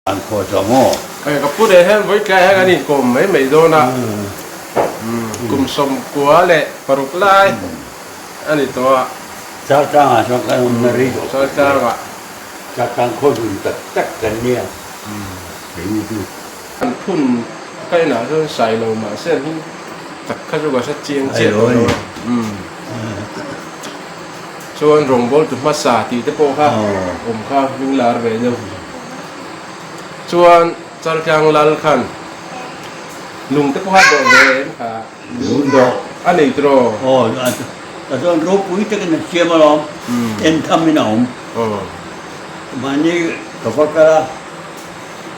ăn khó cho mò cái bút này hết với cái cái này cùng mấy đô nè cùng sôm cua lệ paruk lai anh ấy to sao trang à sao cái nó rí sao trang ạ sao trang khó dùng tất cả nha cái gì anh phun cái nào thôi xài lâu mà xem tất cả chúng ta sẽ chiên chết rồi cho anh rồng bol tụt massage thì thế po ha khá mình là về đâu cho anh char kang lal khan lung te po ha do về ha đúng rồi anh ấy tro cho anh rốt quý cái này chia mà lắm em thăm mình ổn mà như cái phát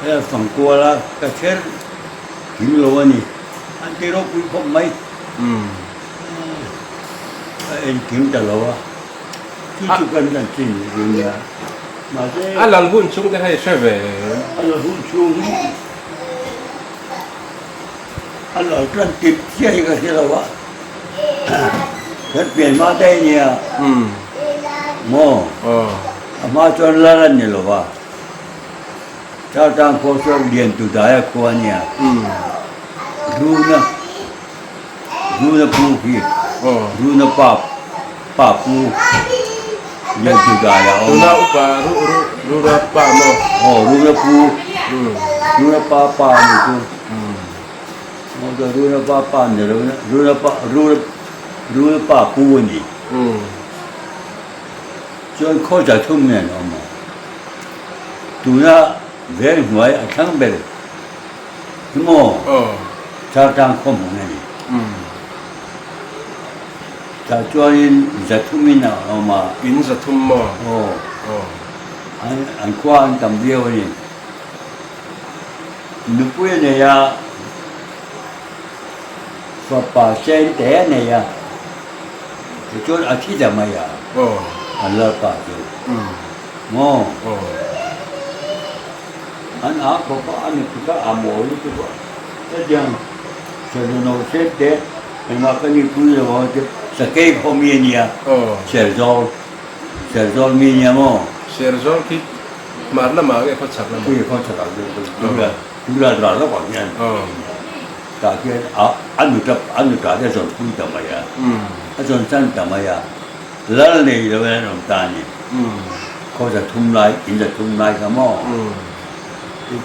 cái phần cua là cái chết kiếm lúa này anh cái rốt quý không mấy em kiếm trả lúa chú cần là gì gì nhá mà cái anh làm vun chung thế hay sẽ về anh là hút chung anh ở trên kịp chơi cái gì đâu á hết biển mà đây nhỉ mò mà cho lên nhỉ đâu á cha trang phố số điện tụ đại qua nhỉ ru na pu khi ru na pa pu điện tụ đại à ru na upa ru na pa mo ru na pu ru na pa này tu mà cái ru na pa này ru na pa pu này cho anh khó giải thông này mà tụ na về ngoài ở khang bể đúng không cha trang không này cha cho anh giải thông minh nào mà in giải thông mà anh qua anh tầm điêu này lúc bây này à và bà sen té này à cho anh thích làm gì à anh lỡ bà rồi ngon anh áp có anh cứ ám mồi chứ có thế chẳng cho nó xếp thế mà cái này cứ là cái sake không miên nhỉ Serzol miên nhỉ mà Serzol khi mà cái khó chặt lắm cái khó chặt đúng là rõ lắm bọn nhân cả cái anh được cả cái rồi cũng tầm mày à cái rồi chân tầm mày à lớn này rồi nó ta nhỉ khó chặt thùng lại chỉ là thùng lại cả mà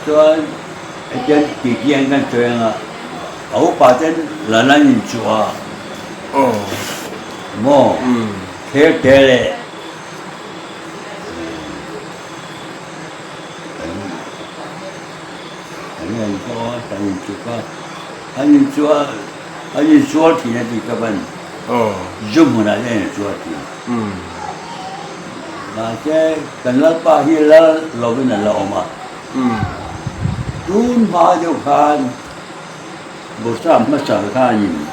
cho chân kỳ kiên cái chuyện à ấu bà chân là nó nhìn chùa mò thế đấy anh cho anh nhìn chùa thì nó thì các bạn zoom là cái chùa thì mà cái cần lát ba hi là lâu bên là lâu mà đun bao nhiêu khan bữa sáng mà sáng khan nhìn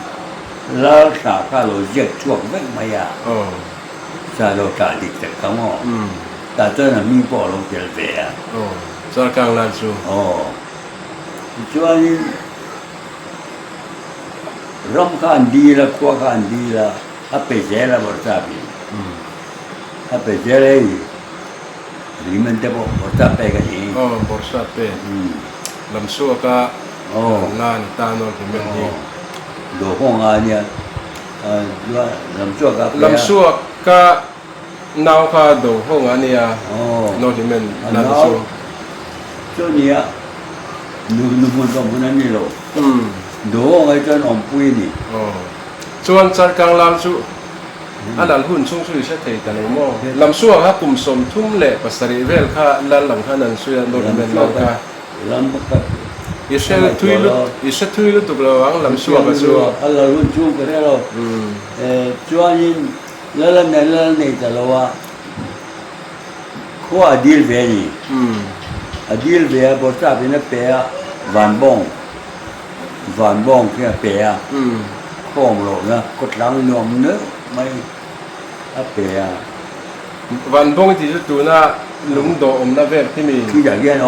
là sáng khan rồi giết chuột vết mày à sáng rồi cả đi tất cả mọi ta cho là mi bỏ luôn cái về à cho càng làm chú cho anh rom khan đi là qua khan đi là áp chế là bữa sáng đi áp chế đấy thì mình sẽ bỏ sáng cái gì bỏ sáng làm xua cả lan tan rồi thì mình đi đồ phong à nhỉ làm xua cả nào cả đồ phong à nhỉ nó thì mình làm xua cho nhỉ nu muốn làm gì rồi đồ phong ấy cho ông bùi đi cho anh chặt càng làm xua anh làm hun chung suy sẽ thấy cái này mà làm xua ha cùng sôm thum lệ pasari vel kha lan làm kha nan suy nó thì mình làm cả làm cái Ishe thui lu tục là làm xua cái xua. Anh là luôn chung cái đó. Cho anh lần này là lo có adil về đi. Adil về bữa sau bên nó bé vạn bông cái bé. Không rồi nha, cột lăng nhom nữa mấy bé. Vạn bông thì tụi nó lúng đồ nó về thì mình. Khi giải gen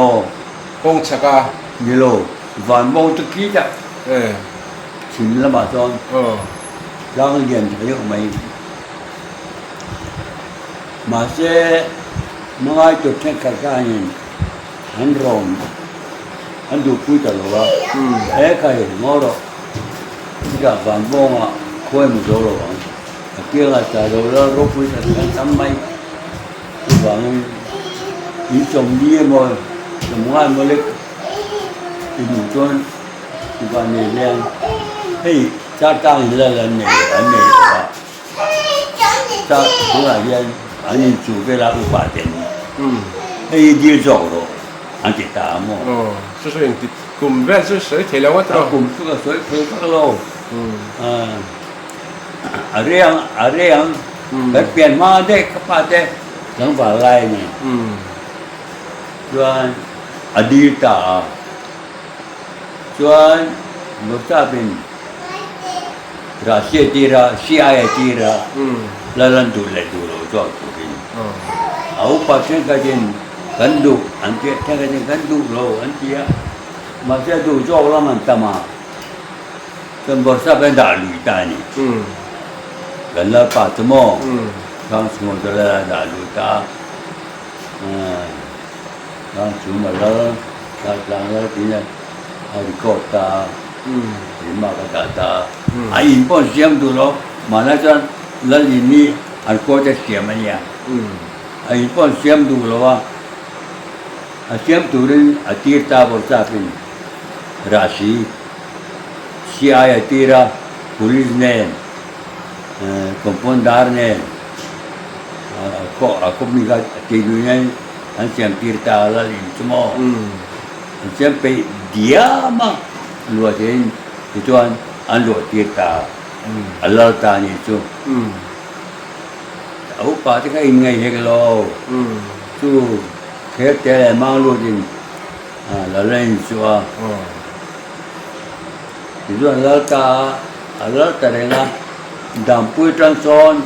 bông chả cả. như lô vạn bông tức kỹ chắc chính là bà con ra cái điện thấy của mày mà sẽ nói chụp trên cả nhìn anh rồng anh du cúi tờ lúa cái ngõ đó cái cả vàng bông à khơi một số rồi kia là tờ lúa đó rốt cúi tờ cái tắm mấy vàng đi trồng đi mà trồng hoa mà lấy thì đủ cho thì vàng này lên hey cha tăng lên này anh này cha cũng là dân anh ấy chủ cái là cũng phát triển hey đi rồi anh chị ta mà so so những cùng ven so so thể lâu quá rồi cùng cái sợi thế các lô ở riêng cái biển mà đây các bạn đây đang vào lại này cho đi ta cho lúc ta bên Russia tira CIA tira lalan tu le tu lo cho tu bin au pasien ka jen gandu anti ta ka jen gandu lo anti ya ma se tu cho la man tama kan borsa ben da lu ta ni kan la pa tmo kan smo da la da lu ta kan chu ma la ta la ti na ai ko ta mà cái ta ai impon siam tu lo mà nó cho là gì ni ăn có cái siam này ai impon siam tu lo siam tu đến tir ta bor ta pin rashi CIA tira police ne compondar ne ko mi ga ti nu ne an siam tir ta la lim chmo an siam pe dia ma lúa thì cho anh lúa tiệt ta Allah ta ni chú ấu pa thì cái ngày hết lo chú thế thế mang lúa thì là lên chú thì cho Allah ta này là đam pui trăng son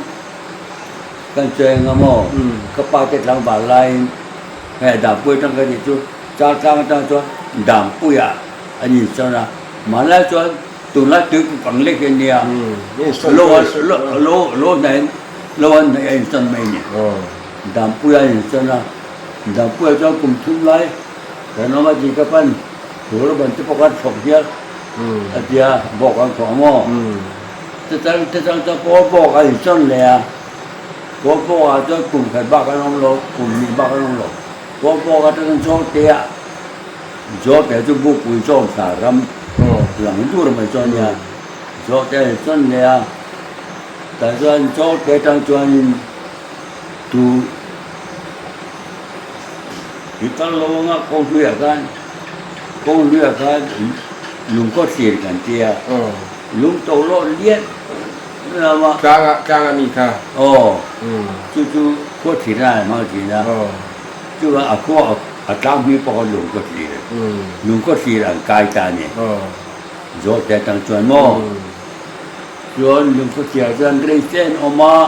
kan chơi ngắm mò các pa thì làm bài lại hay đam pui trăng cái gì chú cha trăng cho đam pui à anh nhìn sao nào mà lại cho tụi nó tự bằng lấy cái này lô này anh sơn mấy nhỉ đam pui anh sơn nào đam pui cho cùng chung lại cái nó mà chỉ cái phần rồi nó vẫn tiếp tục ăn phồng kia thì bỏ ăn phồng mò thế rằng cho bỏ anh sơn này bỏ cho cùng phải bác cái nông lô cùng mình bác cái nông lô bỏ cái cho tiền cho bé cho bố quý cho xả râm lắng tu rồi mà cho nhà cho cái chân nhà tại sao cho cái trang cho anh tu thì các lô ngã con luyện cái lùng có tiền cả tia lùng tàu lô liên là mà càng anh cả chú có tiền ra mà tiền ra chú là có trang bị bao lùng có tiền là cái ta này rồi để tăng chuẩn mò rồi lùng có tiền ra cái sen oma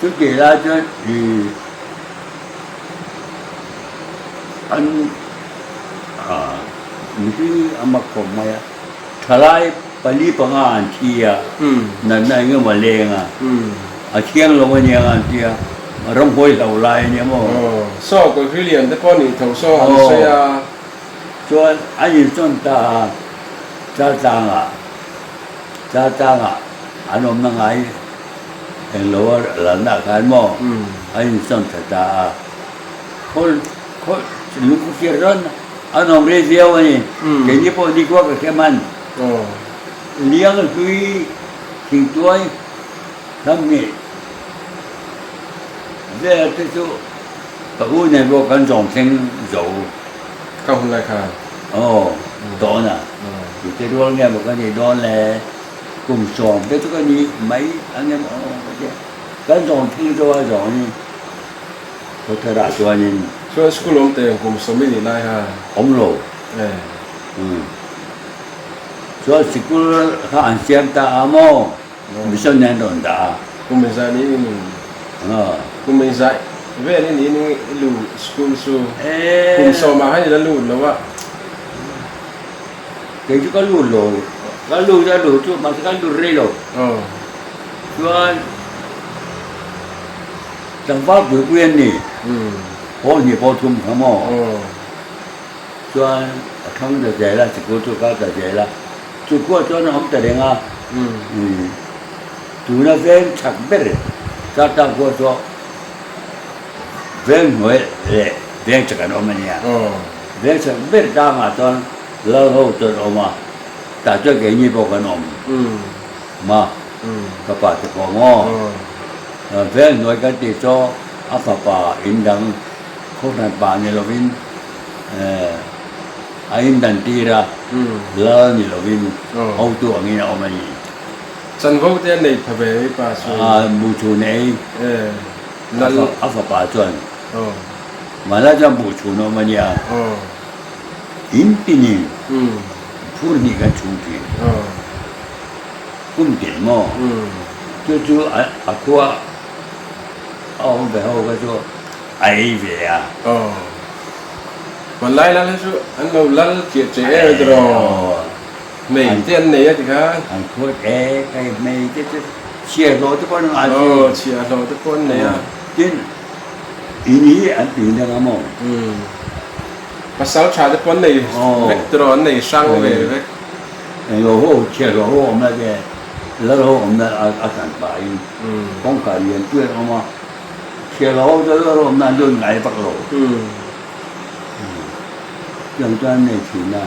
chú kể ra cho thì anh những cái mà còn mày thay lại bali bằng anh chia nên này cái mà lên chiang lo cái anh chia rong hoi lâu lại nhỉ mà so cái phi liền thế con này thầu so anh sẽ cho anh chọn ta cha trang anh ông năng ai anh lo là nãy cái mà anh chọn ta khôi lúc kia rồi anh ông lấy rượu này cái gì bỏ đi qua cái man liang cái thì tôi thằng này về cái chỗ tàu này có cái dòng sinh dầu không lại cả đó nè thì cái đó nghe một cái gì đó là cùng sòng cái chỗ cái gì mấy anh em cái dòng sinh cho cái dòng này có thể là cho anh so school ông tiền cùng số mấy lại ha ông lô so school ha anh xem ta amo mình sẽ nên đồn ta cùng mình ra đi cùng mình dạy về nên ní lù school so cùng số mà hay là lù nó vậy cái chỗ cái lù ra lù chỗ mà cái lù rê rồi cho chẳng pháp bữa quen nè phố thì phố thum không mò oh cho không được dễ là chỉ có chỗ cao được dễ là chỗ có chỗ nó không thể à tụi nó ven chắc biết rồi sao ta có chỗ ven người để ven chắc cái ông này ven chắc biết ra mà cho lâu lâu cho ông mà ta cho cái gì bao cái ông mà các bạn thì có ngó ven người cái thì cho áp phá in đằng không nên bà như là vin in đằng tì ra lớn như là vin hậu tu anh như là ông này sân vô tiền này phải về bà số bù chú này năn áp phá chuẩn mà là cho bù chú nó mà nhà in tin phu ni cái chú kia cũng tiền mà chú qua ông về hậu cái chỗ ai về à mà lại là số anh đâu lăn kiệt chế rồi này tiền này thì khác anh thôi cái mày cái chia rồi tất con ăn chia rồi tất con này chứ ý anh tiền đâu mà mà sáu trà tất con này vector tròn này sang về vec rồi hồ chia rồi hồ ông là cái lỡ hồ ông là ăn bài không cả liền tuyệt ông mà chia rồi cho lỡ ông là đôi ngày bắt lộ chẳng cho anh này thì là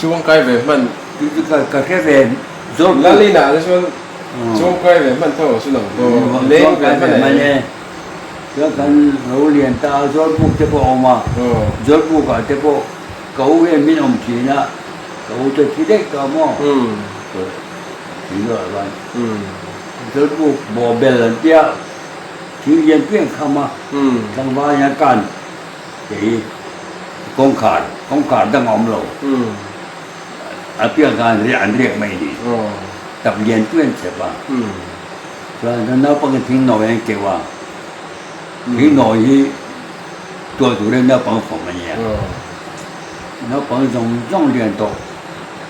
chuông cây về mình cái về rồi lá li nà cho chuông cây về mình thôi xin lỗi lên cái mình này cho cần lâu liền ta rồi buộc cái bộ mà rồi buộc cái bộ cấu viên mình ông chỉ là cấu cho chỉ đấy cả mà chỉ rồi bạn rồi buộc bỏ bè lần kia chỉ viên tuyên không mà thằng ba nhà cần thì công khảo đang ngóm lầu ở phía gần anh riêng mày đi tập luyện tuyên sẽ vào cho nên nó bằng tiếng nói anh kêu vào tiếng nói thì tôi tụi nó bằng phòng mà nhỉ nó bằng trong luyện tập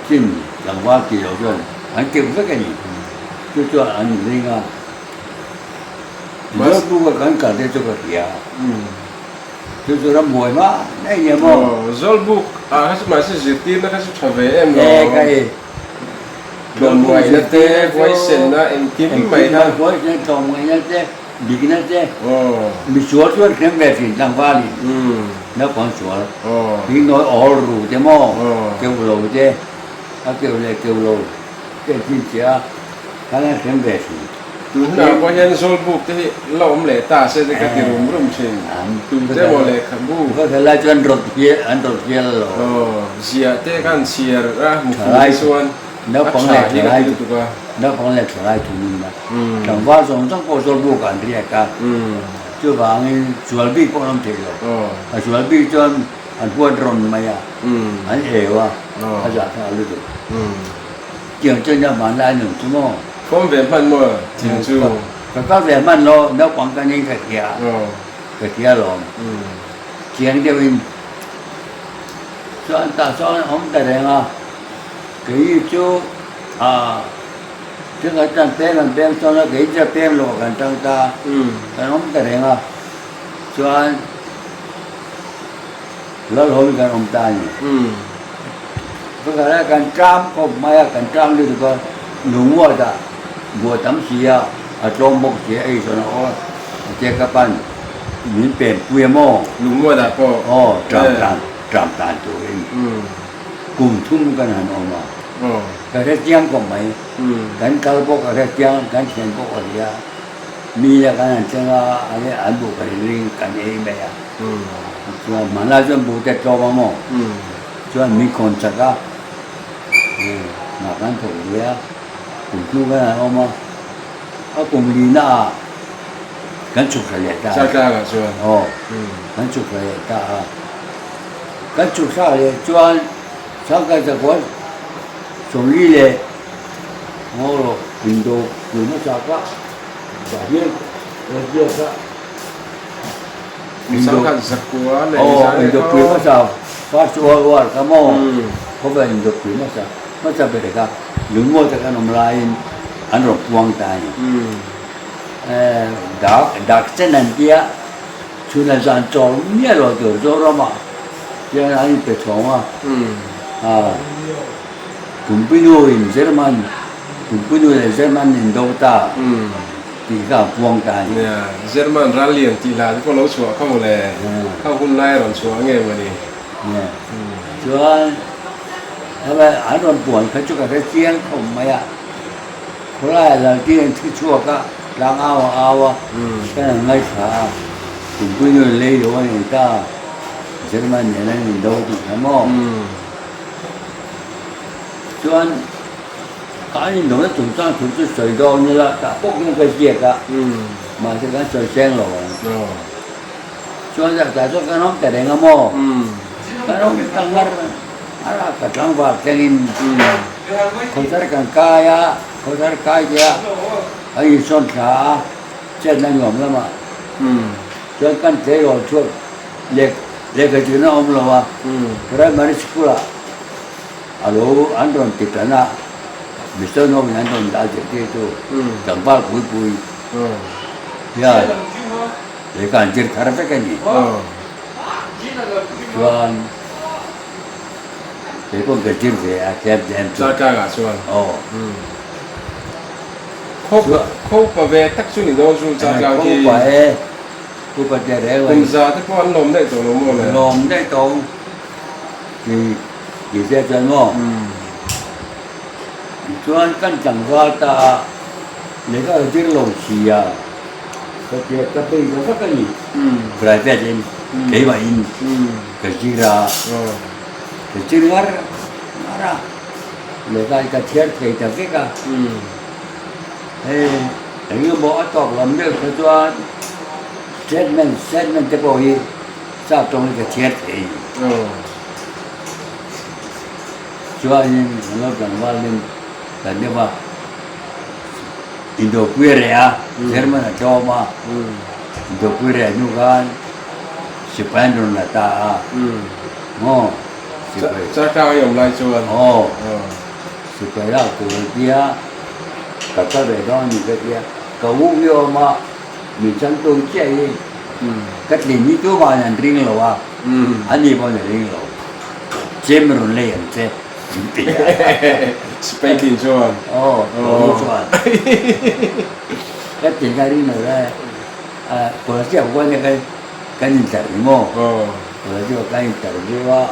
chính làm qua kỳ đầu rồi anh kêu rất cái gì cho anh riêng à rất vui cái cảnh để cho cái gì à tôi làm mồi mà đây nhiều mà rồi buộc cái mà sẽ dự tin nó cái sẽ trở về em cái đồng ngoài nó té quay sen nó em kiếm mày thôi quay sen đồng ngoài nó té bị nó té bị chuột chuột cái về thì đang qua đi nó còn chuột thì nói ổ rủ thế mà kêu lầu thế kêu lầu cái gì chứ cái này cái về thì nào có nhân rồi buộc thì lỏm lẻ ta sẽ cái kiểu rung trên thế mà lẻ khám bu có thể là cho anh rột kia rồi xìa thế kan xìa ra một cái xuân nó còn lẻ trở lại thủ mình mà chẳng qua giống trong cổ rồi buộc anh riêng cả chưa vào anh chuột bị có làm thế rồi chuột bị cho anh quên rồn mày à anh hiểu à anh giả thà luôn chuyện cho nhau mà lại nữa chứ mà không về phần mờ chính chú các về phần lo nó quảng cáo những cái kia rồi chuyện điều in cho anh ta cho ông ta đây mà cái chú chứ cái thằng bé cho nó cái cho bé lo cái thằng ta ông ta đây mà cho anh lớn hơn cái ông ta nhỉ cái là cái tram có mấy cái tram đi được đúng rồi đó buat tấm xìa trong bọc xìa ấy cho nó che các bạn miễn bền quê mò đúng rồi đó cô trạm tàn tụi cùng thung cái hàng ông mà cái thế giang của mày cái cao bốc cái thế giang cái tiền bốc ở đây mi là cái hàng chân anh buộc cái riêng cái này bây giờ mà là cho buộc cái cho mà mò cho anh mi còn chắc á mà cái thủ đấy cùng chú cái này ông mà cùng đi na cái chụp phải ta sao ta là chưa cái chụp phải ta cái chụp sao đấy cho sao cái gì cũng dùng đi đấy ngô rồi hình đồ người nó sao quá giả nhiên rồi sao sao cái giặc quá này hình đồ người nó sao phát xua qua cái mò không phải hình đồ người nó sao về cái những ngôi cái nông lai anh rồi quăng tay đặc trên này kia Sunasan Chong nghĩa rồi từ chỗ đó mà cho anh bị chồng cũng biết nuôi Jerman cũng biết nuôi Jerman in đâu ta thì cả buông cái Jerman ra liền thì là có lối xóa không lẽ không hôm nay rồi xóa nghe mà đi cho thế mà anh còn buồn cái chỗ cái tiếng không mấy à có lại là tiếng thứ chua cả đang ao cái là ngay cả cũng biết nuôi lấy đồ người ta Jerman này này in đâu thì phải không cho anh cái nó chúng ta chúng sợi đo như là cả bốc những cái gì cả mà cái sợi sen rồi cho nên là cho cái nó cái đấy ngắm mò cái nó càng ngắt ara cái trăng vào cái in không phải càng kaya không phải kaya ấy son cả trên này ngầm lắm mà cho cái thế rồi cho lệ cái chuyện nó ông lo cái mà school alo anh còn tiếp đến à Mister nó anh còn đã giải quyết rồi chẳng bao bụi ya để cả chuyện khá là cái gì cho để con cái chuyện về kẹp dèm ra cả cả xuân khâu và về tắc xuân thì đâu xuân ra cả thì không phải để đấy cùng ra tất cả anh nôm đấy tổ nôm rồi nôm đấy tổ thì sẽ cho nó cho anh căn chẳng ra ta lấy cái chuyện lồng xì à cái bên nó rất cái gì phải về trên cái mà in cái gì ra cái gì ra lấy cái thiết thì ta biết à thế như bộ tộc làm được cái cho statement cái bộ gì sao trong cái thiết thì cho anh nó cần vào lên cái như vậy Indo Queria, Jerman atau ma, Indo Queria juga Japan dulu nata, Chắc cao dùng lại chuan supaya tu dia kata beda ni dia, kau yo ma, macam tu cai, kat ni tu mana ring lo ah, ani mana ring lo, Jerman lain je. Speaking chuan chuan cái chuyện cái đi nữa là của nó chỉ có những cái nhìn thấy mò của nó chỉ có cái nhìn thấy như là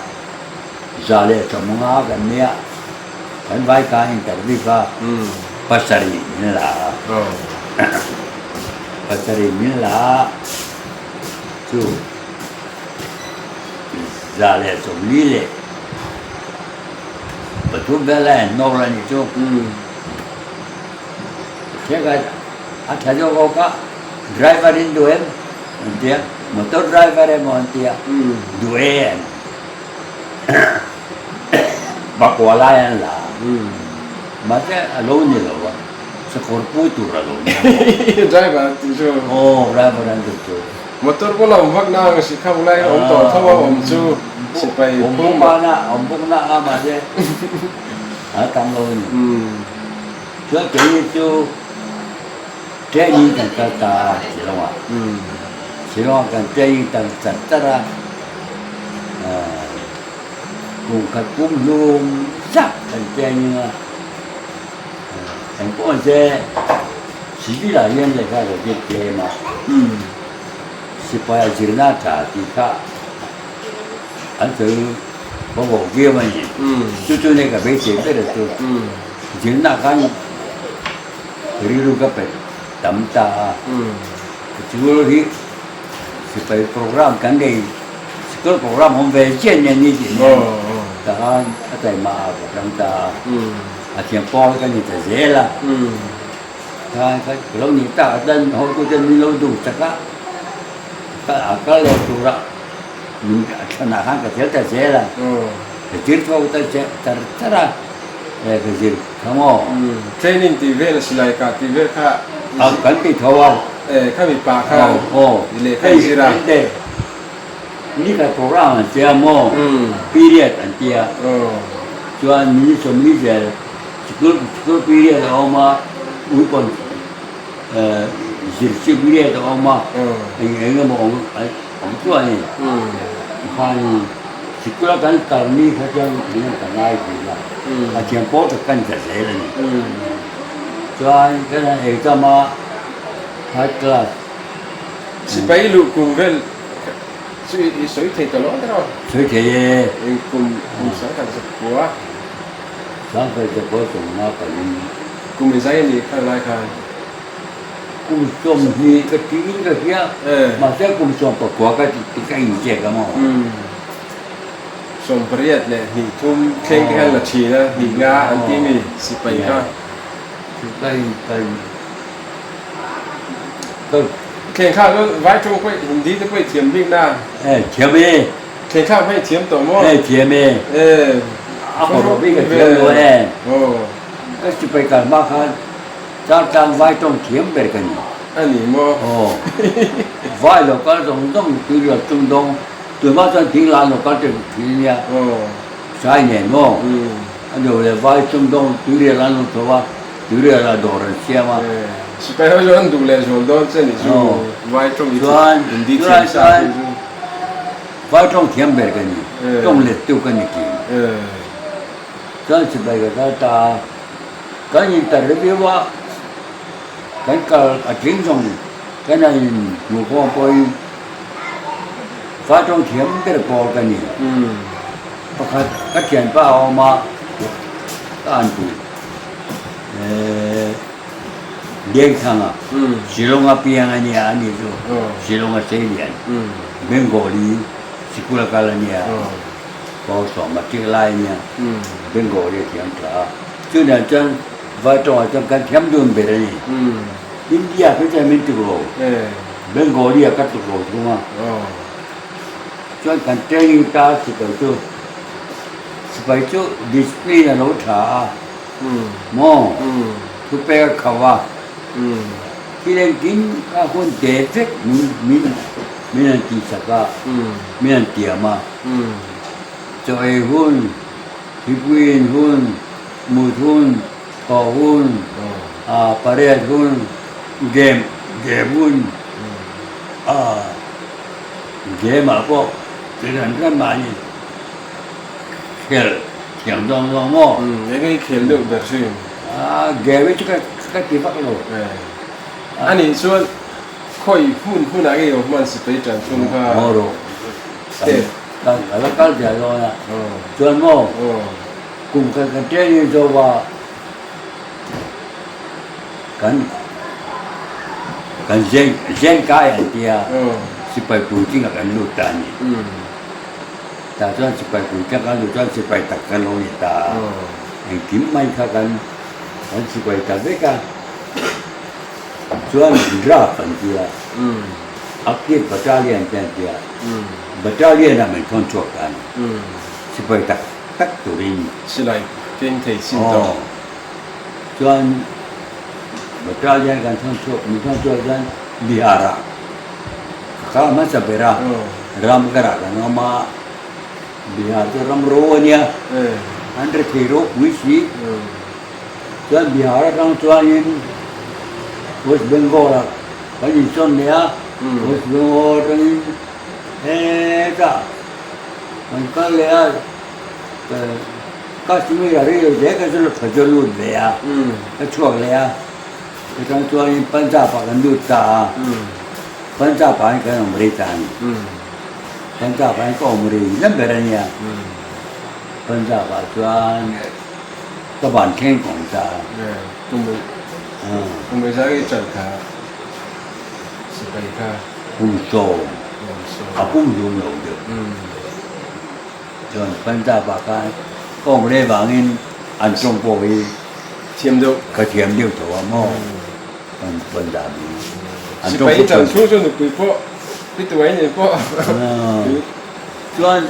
giờ này trong ngõ gần nia cái vai cái nhìn thấy đi qua pasari như là pasari như là chú giờ này trong lý lệ betul bela nolan itu dia ada juga kok driver in dua dia motor driver dia dua bawa lain lah macam alone lah sekorpu itu alone driver itu driver itu motor pun lawak na si kau lai om to thawa om chu si pai om pun na ama je tam lon cho cái itu cái gì cần ta chỉ lo cần cái cần chặt ra cùng các cũng luôn sắc cần cái như thành phố xe chỉ là yên để khai được cái mà supaya jirna tika antu bawa dia mani cucu ni ka besi beda tu jirna kan riru ka pe tamta cucu hi supaya program kan dei sekolah program hom về chen ni ni ta atai ma tamta akhir pol kan ni ta zela kan kalau ni ta dan ho tu dan ni lo du taka cái lô tu ra mình cái nào hàng cái thiếu tài xế là cái chiếc thô tài xế ta ra cái gì không có training thì về là lại cả thì về cả cái thô à cái bị phá cả thì lấy cái gì ra ini cái program anh chia mo period anh chia cho anh mình sống lý giải school period là mà cuối cùng chỉ period đó mà anh ấy mà ตัวนี่พันสิกุลกันตอนนี้เขาจะเรียนกันง่ายดีละอาเจียนโป๊ะกันจะเสร็จเลยส่วนก็นั่นเองจะมาไฮคลาส สิไปลูกกลุ่มเว้นสวยเท่ตลอดเนาะ สวยเท่ กลุ่มสังกัดสักหัว สังเกตจะโป๊ะส่งมากันนี่ กลุ่มใจนี่ข้างไรข้าง กุ้งส้มที่ก็ที่นี่ก็เที่ยมาเสียกุ้งส้มปะกัวก็ที่ก็ยิ่งเจ๊กันมั้ง สมเปรียดเลยหนีทุ่มเข่งกันละชีนะหนีงาอันที่มีสิไปก็ ก็ก็ เข่งข้าวก็ไว้ตรงไปหินดีจะไปเทียมวิ่งหน้า เทียมเอ เข่งข้าวให้เทียมตัวมั่ว เทียมเอเอาของเราวิ่งกันเทียมด้วยโอ้ ก็จะไปกันบ้างครับจากไว้ต้องเทียมไปกัน อันนี้มั่ว โอ้ไว้เราก็ต้องคือเราจงต้องตัวมาจนถึงร้านเราก็จะถึงเนี่ย โอ้ ใช่เนี่ยมั้งอันเดียวเลยไว้จงต้องถึงร้านเราตัวว่าถึงร้านโดนเสียมา สิไปเขาจะดูแลส่วนต้นเส้นนี่จูไว้ตรงนี้หินดีเทียมซา ไว้ต้องเทียมไปกันนี่ต้องเล็ดตัวกันนี่กินก็จะไปกันตาก็ยิ่งแต่เรื่องว่ากันก็ทิ้งตรงกันนั่นหนูก็ไปฟ้าต้องเทียมก็ได้พอกันนี่เพราะก็เขียนป้าเอามาอ่านดูเลี้ยงทางอ่ะชิลงอ่ะเปียงอันนี้อันนี้ดูชิลงอ่ะเสียเลียนเบงกอลีสิกุลกาลเนี่ยพอสอบมาที่ไล่เนี่ยเบงกอลีเทียมกลาจุดนั้นจนว่าต้องจนการเทียมดูนไปเลยนี่อินเดียเขาจะไม่ตุโรเบงกอลีก็ตุโรถูกไหมจนการเทรนนิ่งตาสิไปจูดิสเพลย์นั่นถ่ามอทุกเปกขวาที่เล่นกินข้าวคนเด็กมีนันตีสักมีนันตีมาจอยหุ่นทิพย์หุ่นมูดหุ่นคอหุ่นปารีสหุ่นเกมหุ่นเกมมาพวกเรื่องกันมานี่เขียนตรงมั้งยังไงเขียนเรื่องแบบนี้เกมวิจิก็ตีฟักโลอันนี้ส่วนค่อยพูดอะไรอยู่มันสิไปจันทร์ช่วงก็โอ้โหแล้วก็จะรอนะส่วนมั้งกลุ่มกันเจนี่จะว่ากันเจนกายอันเดียสิไปปูจริงกันลูกตานี่แต่ส่วนสิไปปูจริงกันลูกตาสิไปตักกันโลยตาไอ้กิมไม่ข้ากันสิไปตักเด็กกันส่วนราฟันเดียอักเก็บบัตรเลียนเป็นเดียบัตรเลียนน่ะมันทนชั่วกันสิไปตักตัวนี้สิไรเก่งเทสินต่อส่วนบัตรเลียนกันทนชั่วมีทนชั่วกันบิฮาระข้ามันจะไปรำกระกันเอามาบิฮาระรำโรเนี่ยอันเดอร์เทโรวิชีส่วนบิฮาระรำส่วนนี้West Bengal, kan Inson dia, West Bengal kan tak, kan lihat Kashmir hari itu dia kan sudah terjulur dia, kecuali dia, kan tuan ini Punjab kan duta, Punjab kan Amerikan, Punjab kan Amerika, namanya Punjab tuan kawan keng kongsa.คุณไปใช้จัดขาสไปค่ะพุ่งโตพุ่งยุ่งเลยเดี๋ยวจนปัญจาปาการก็ไม่ได้หวังอินอันตรงโปรยเทียมเดียวก็เทียมเดียวตัวมั่งปัญจาบีอันตรงโปรยจัดช่วยหนุกเพราะพี่ตัวนี้เพราะจน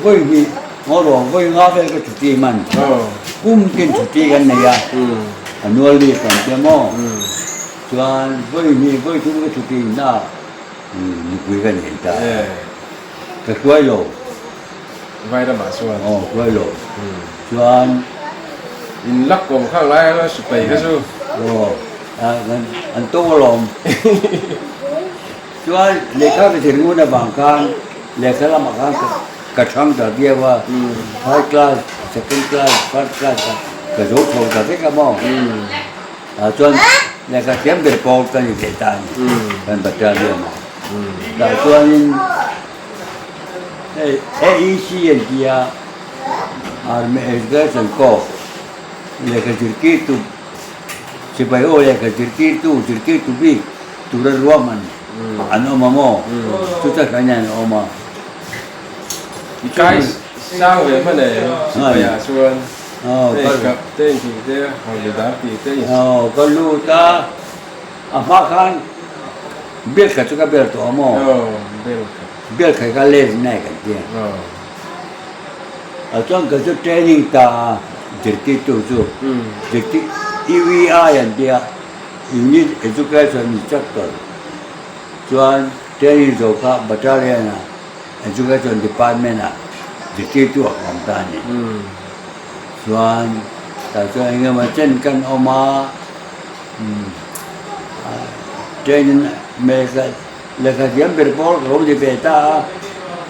วิ่งนี่งอหลงวิ่งงาไปก็จุดที่มันกุ้มกินจุดที่กันเนี่ยอันนู้นเลยกันเจ้ามั่งส่วนวิ่งนี่วิ่งทุกข์ทุกทีน่ามีคุยกันเห็นตาก็ช่วยโลไว้ละมาส่วนช่วยโลส่วนอินลักกลมข้างไรแล้วสุดไปก็สู้อันโตลม soal lekha ke sirmu na bangkan lekha la makan kachang ta dia wa high class second class third class ka zo thau ta ke ka mo soal lekha tiam be pol ka ni ke ta kan battalion da soal AEC yang dia army education ko lekha circuit tu supaya lekha circuit tu bi turun ruaman ano mamo susah kanya oma cái sao về vấn đề bây giờ xuân đây có gặp tên thì thế hoặc là đáp thì thế có lu ta apa kan biết cả chúng ta biết tổ mò biết cái lên này cái kia ở trong cái chỗ training ta circuit tu circuit EVI yang dia unit education instructor Chuan training zo ka battalion na education department na dikit tu ang tani. Chuan ta chuan nga ma chen kan oma training me ka le ka diam ber por ro de beta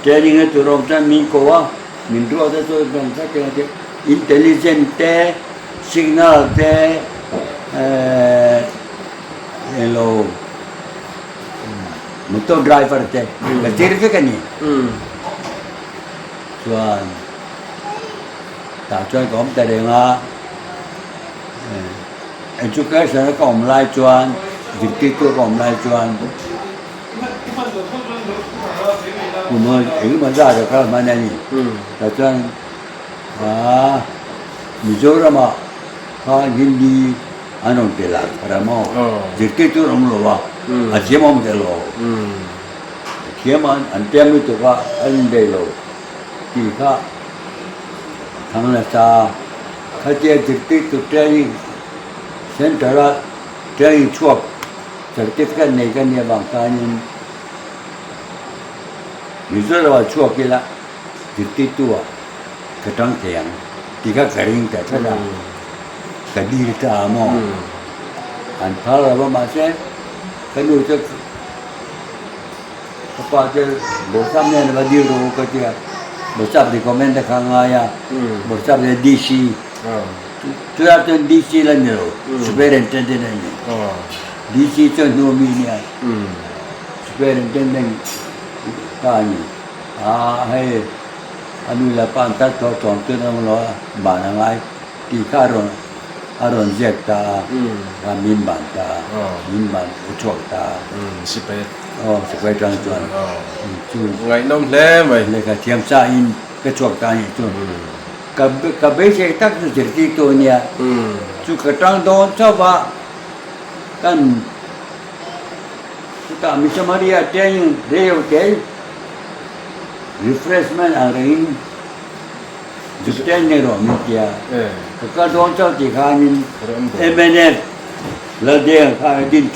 training tu rom tan min ko wa min ro ta so ban ka ke intelligent te signal te hello motor driver te kecil ke kan ni chuan ta chuan ko ta de nga education ko om lai chuan dikti ko om lai chuan kuma ma za da ka ma ni ta chuan Mizoram ha hindi anong tela para mo dikti tu rom lo wa Ajemom de lo. Kiaman antiam itu ka ande lo. Tika thangla ta khatia dikti tu training center training chuak certificate nei kan ya bang kanin Mizoram chuak kila dikti tu katang tiang tika karing ta thada kadir ta mo an phala ba ma se cái nuôi cho apa je bersam ni ada dia ro kerja bersam di komen dah kangaya bersam di DC tu ada DC lah ni ro superintendent ni DC tu nomi ni superintendent tanya hai anu lapan tak tahu contoh nama lo banangai di karon aron jekta min banta min ban ucok ta sipet sipet trang chuan chu ngày nông lẽ mày le ka thiam sa in cái chuak ta ni chu ka be se tak tu jirti to nia chu ka tang don cha ba kan ta mi chamaria ten reo ke refreshment aring Justin nero mikia. Kakak don cha ti khanin MNF la de kha din